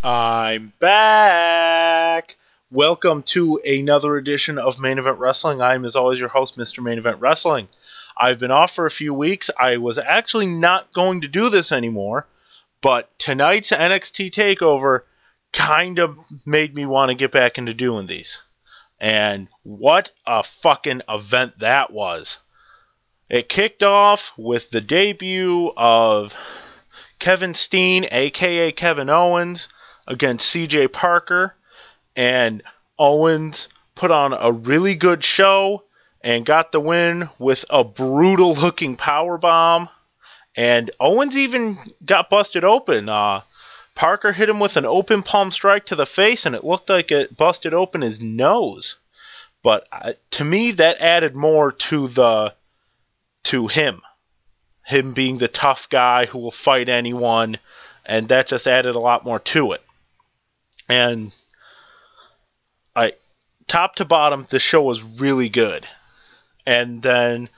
I'm back! Welcome to another edition of Main Event Wrestling. I'm, as always, your host, Mr. Main Event Wrestling. I've been off for a few weeks. I was actually not going to do this anymore, but tonight's NXT Takeover kind of made me want to get back into doing these. And what a fucking event that was. It kicked off with the debut of Kevin Steen, aka Kevin Owens, against CJ Parker, and Owens put on a really good show and got the win with a brutal looking powerbomb, and Owens even got busted open. Parker hit him with an open palm strike to the face, and it looked like it busted open his nose. But to me, that added more to him being the tough guy who will fight anyone, and that just added a lot more to it. And top to bottom, the show was really good. And then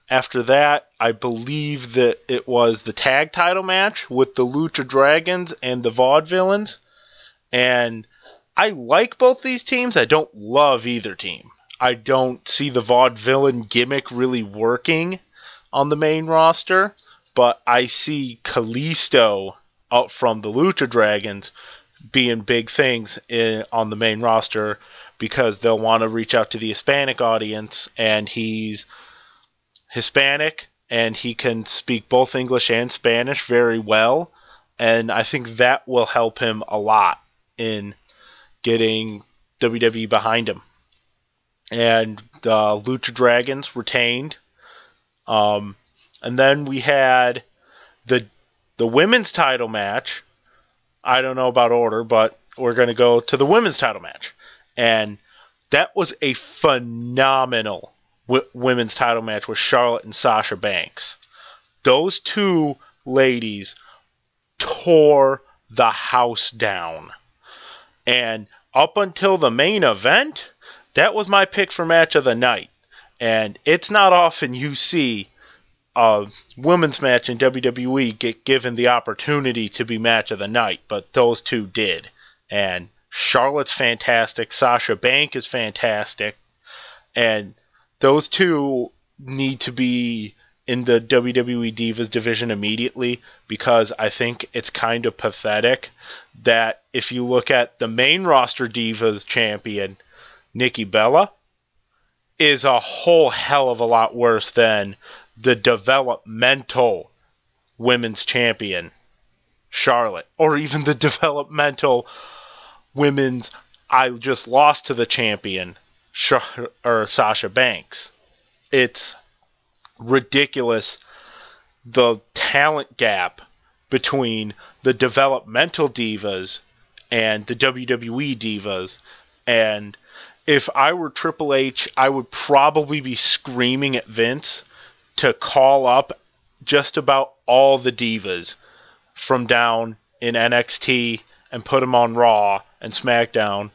after that, I believe that it was the tag title match with the Lucha Dragons and the Vaudevillains. And I like both these teams. I don't love either team. I don't see the Vaudevillain gimmick really working on the main roster, but I see Kalisto out from the Lucha Dragons being big things on the main roster because they'll want to reach out to the Hispanic audience, and he's Hispanic and he can speak both English and Spanish very well, and I think that will help him a lot in getting WWE behind him. And the Lucha Dragons retained. And then we had the women's title match. I don't know about order, but we're going to go to the women's title match. And that was a phenomenal women's title match with Charlotte and Sasha Banks. Those two ladies tore the house down. And up until the main event, that was my pick for match of the night. And it's not often you see a women's match in WWE get given the opportunity to be match of the night, but those two did. And Charlotte's fantastic, Sasha Banks is fantastic, and those two need to be in the WWE Divas division immediately, because I think it's kind of pathetic that if you look at the main roster Divas champion, Nikki Bella, is a whole hell of a lot worse than the developmental women's champion, Charlotte, or even the developmental women's I just lost to the champion, Sasha Banks. It's ridiculous the talent gap between the developmental divas and the WWE divas. And if I were Triple H, I would probably be screaming at Vince to call up just about all the divas from down in NXT and put them on Raw and SmackDown,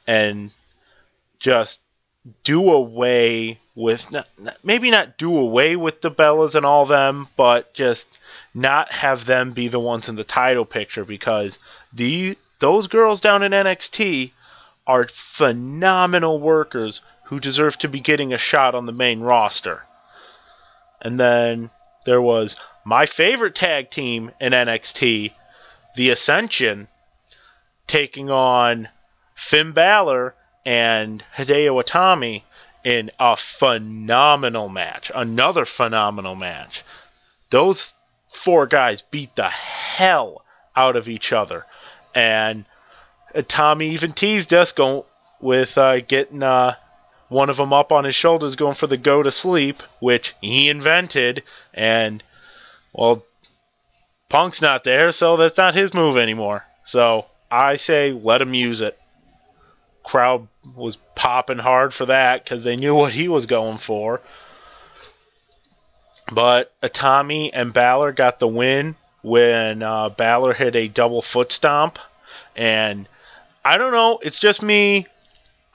and just do away with, maybe not do away with the Bellas and all them, but just not have them be the ones in the title picture, because those girls down in NXT are phenomenal workers who deserve to be getting a shot on the main roster. And then there was my favorite tag team in NXT, the Ascension, taking on Finn Balor and Hideo Itami in a phenomenal match. Another phenomenal match. Those four guys beat the hell out of each other. And Itami even teased us with getting one of them up on his shoulders, going for the go to sleep, which he invented. And, well, Punk's not there, so that's not his move anymore. So I say let him use it. Crowd was popping hard for that because they knew what he was going for. But Itami and Balor got the win when Balor hit a double foot stomp. And I don't know, it's just me.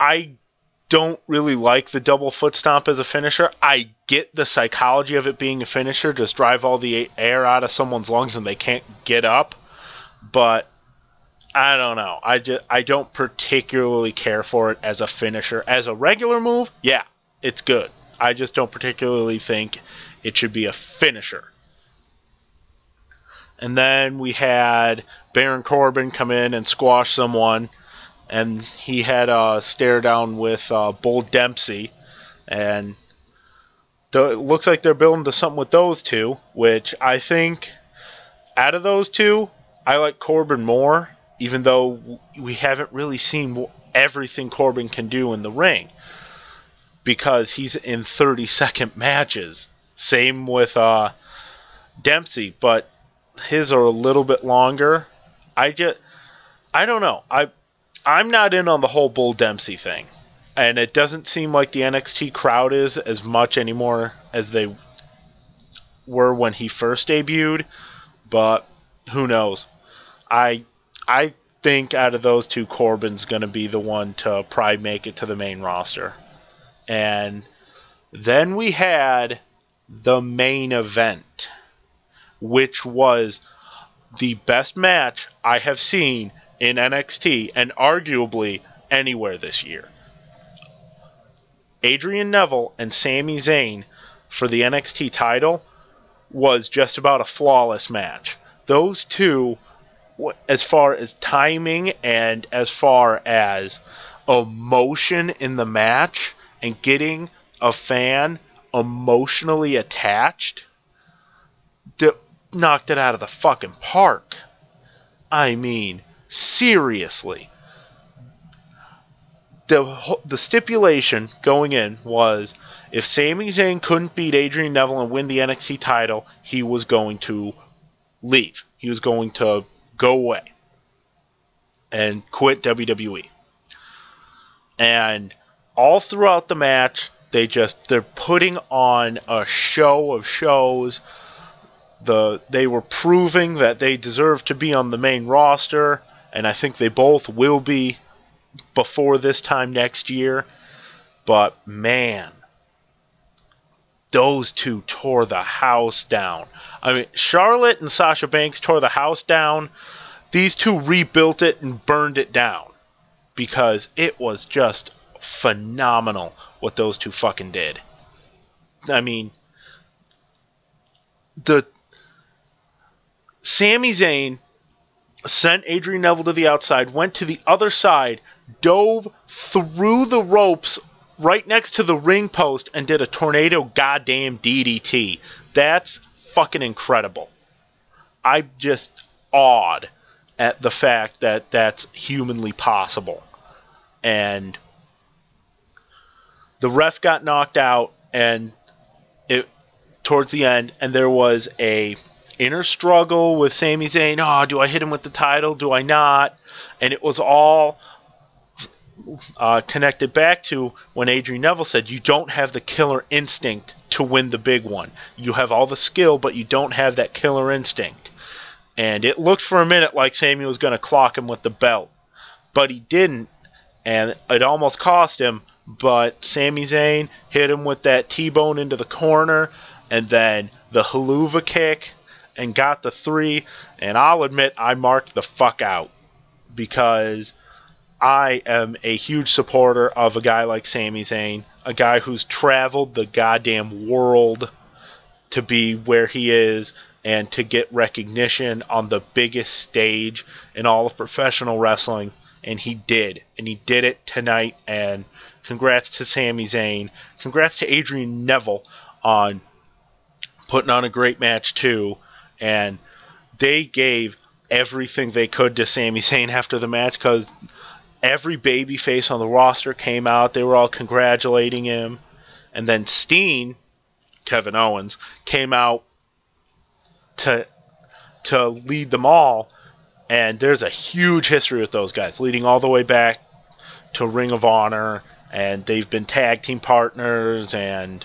I don't really like the double foot stomp as a finisher. I get the psychology of it being a finisher, just drive all the air out of someone's lungs and they can't get up. But I don't know. I don't particularly care for it as a finisher. As a regular move, yeah, it's good. I just don't particularly think it should be a finisher. And then we had Baron Corbin come in and squash someone, and he had a stare down with Bull Dempsey, and it looks like they're building to something with those two, which I think out of those two, I like Corbin more, even though we haven't really seen everything Corbin can do in the ring, because he's in 30-second matches. Same with Dempsey, but his are a little bit longer. I don't know. I'm not in on the whole Bull Dempsey thing. And it doesn't seem like the NXT crowd is as much anymore as they were when he first debuted. But who knows? I think out of those two, Corbin's going to be the one to probably make it to the main roster. And then we had the main event, which was the best match I have seen in NXT and arguably anywhere this year. Adrian Neville and Sami Zayn for the NXT title was just about a flawless match. Those two, as far as timing and as far as emotion in the match and getting a fan emotionally attached, knocked it out of the fucking park. I mean, seriously. The stipulation going in was if Sami Zayn couldn't beat Adrian Neville and win the NXT title, he was going to leave. He was going to go away and quit WWE. And all throughout the match, they're putting on a show of shows. They were proving that they deserve to be on the main roster, and I think they both will be before this time next year. But man, those two tore the house down. I mean, Charlotte and Sasha Banks tore the house down. These two rebuilt it and burned it down, because it was just phenomenal what those two fucking did. I mean, Sami Zayn sent Adrian Neville to the outside, went to the other side, dove through the ropes right next to the ring post, and did a tornado goddamn DDT. That's fucking incredible. I'm just awed at the fact that that's humanly possible. And the ref got knocked out, and towards the end, and there was a inner struggle with Sami Zayn. Oh, do I hit him with the title? Do I not? And it was all connected back to when Adrian Neville said, you don't have the killer instinct to win the big one. You have all the skill, but you don't have that killer instinct. And it looked for a minute like Sami was going to clock him with the belt, but he didn't, and it almost cost him. But Sami Zayn hit him with that T-bone into the corner, and then the haluva kick, and got the 3. And I'll admit, I marked the fuck out, because I am a huge supporter of a guy like Sami Zayn, a guy who's traveled the goddamn world to be where he is and to get recognition on the biggest stage in all of professional wrestling. And he did. And he did it tonight. And congrats to Sami Zayn. Congrats to Adrian Neville on putting on a great match too. And they gave everything they could to Sami Zayn after the match, because every babyface on the roster came out. They were all congratulating him. And then Steen, Kevin Owens, came out to lead them all. And there's a huge history with those guys, leading all the way back to Ring of Honor. And they've been tag team partners and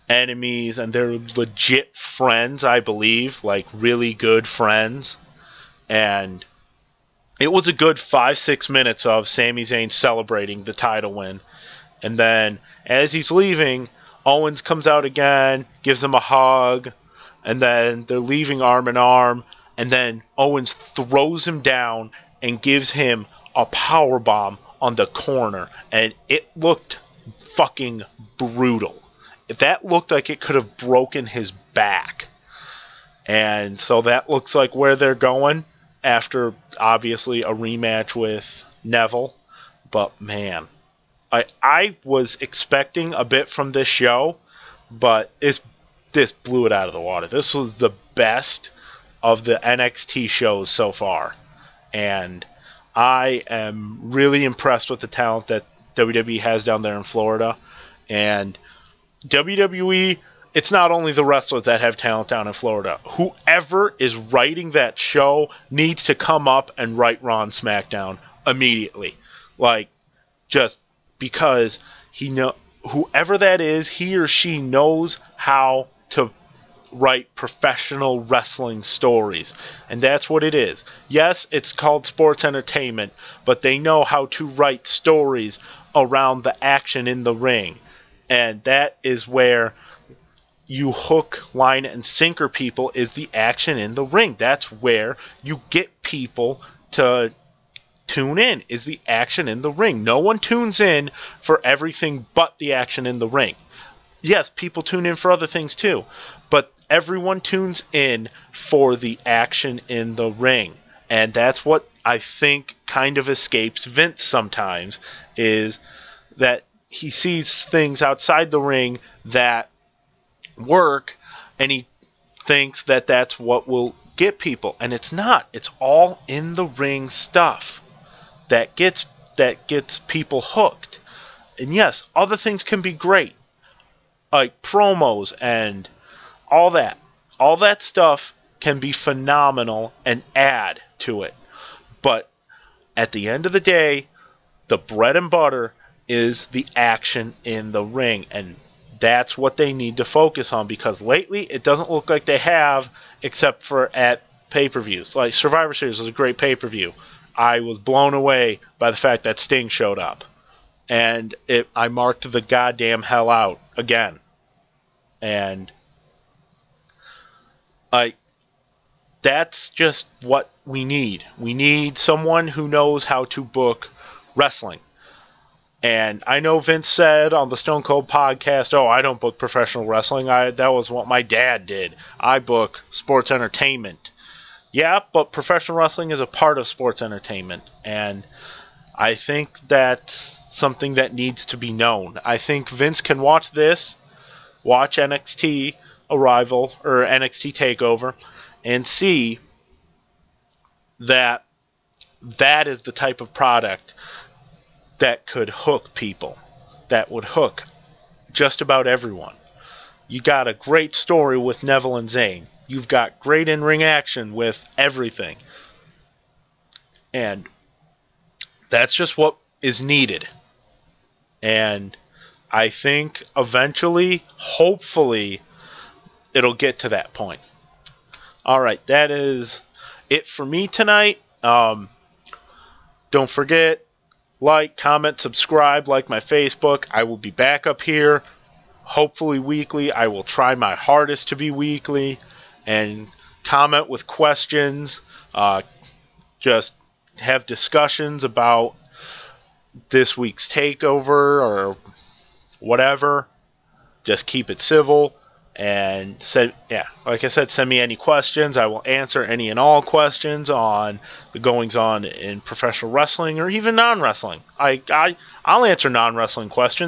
enemies, and they're legit friends, I believe, like really good friends. And it was a good 5-6 minutes of Sami Zayn celebrating the title win. And then as he's leaving, Owens comes out again, gives him a hug, and then they're leaving arm in arm, and then Owens throws him down and gives him a power bomb on the corner, and it looked fucking brutal. That looked like it could have broken his back. And so that looks like where they're going after, obviously, a rematch with Neville. But, man, I was expecting a bit from this show, but this blew it out of the water. This was the best of the NXT shows so far. And I am really impressed with the talent that WWE has down there in Florida. And WWE, it's not only the wrestlers that have talent down in Florida. Whoever is writing that show needs to come up and write Raw and SmackDown immediately. Like, just because whoever that is, he or she knows how to write professional wrestling stories. And that's what it is. Yes, it's called sports entertainment, but they know how to write stories around the action in the ring. And that is where you hook, line, and sinker people, is the action in the ring. That's where you get people to tune in, is the action in the ring. No one tunes in for everything but the action in the ring. Yes, people tune in for other things too, but everyone tunes in for the action in the ring. And that's what I think kind of escapes Vince sometimes, is that he sees things outside the ring that work, and he thinks that that's what will get people. And it's not. It's all in the ring stuff that gets people hooked. And yes, other things can be great, like promos and all that. All that stuff can be phenomenal and add to it. But at the end of the day, the bread and butter is the action in the ring. And that's what they need to focus on, because lately it doesn't look like they have, except for at pay-per-views. Like Survivor Series was a great pay-per-view. I was blown away by the fact that Sting showed up. And I marked the goddamn hell out again. And that's just what we need. We need someone who knows how to book wrestling. And I know Vince said on the Stone Cold podcast, "Oh, I don't book professional wrestling. That was what my dad did. I book sports entertainment." Yeah, but professional wrestling is a part of sports entertainment. And I think that's something that needs to be known. I think Vince can watch NXT Arrival or NXT Takeover, and see that that is the type of product that could hook people, that would hook just about everyone. You got a great story with Neville and Zayn. You've got great in-ring action with everything. And that's just what is needed. And I think eventually, hopefully, it'll get to that point. Alright, that is it for me tonight. Don't forget, like, comment, subscribe, like my Facebook. I will be back up here, hopefully weekly. I will try my hardest to be weekly. And comment with questions. Just have discussions about this week's takeover or whatever. Just keep it civil. And like I said, send me any questions. I will answer any and all questions on the goings on in professional wrestling or even non-wrestling. I'll answer non-wrestling questions.